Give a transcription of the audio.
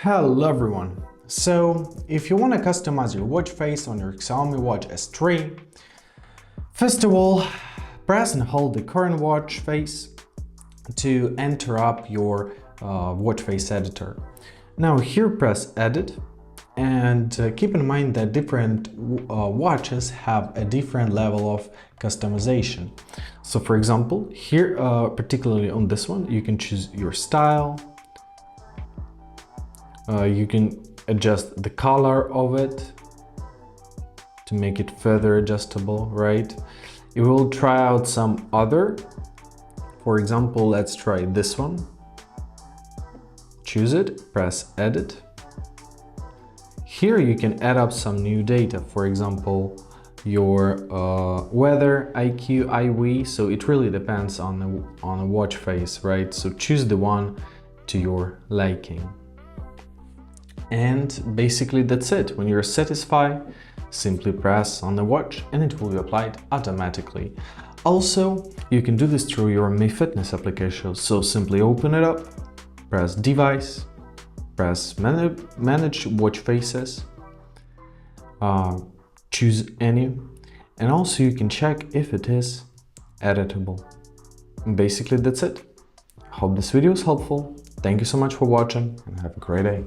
Hello everyone! So, if you want to customize your watch face on your Xiaomi Watch S3, first of all, press and hold the current watch face to enter up your watch face editor. Now here press Edit and keep in mind that different watches have a different level of customization. So for example, here, particularly on this one, you can choose your style. You can adjust the color of it to make it further adjustable, right? You will try out some other. For example, let's try this one. Choose it, press Edit. Here you can add up some new data, for example, your weather, IQ, IV, so it really depends on a watch face, right? So choose the one to your liking. And basically that's it. When you're satisfied, simply press on the watch and it will be applied automatically. Also, you can do this through your Mi Fitness application. So simply open it up, press Device, press Manage Watch Faces, choose any, and also you can check if it is editable. And basically that's it. Hope this video is helpful. Thank you so much for watching and have a great day.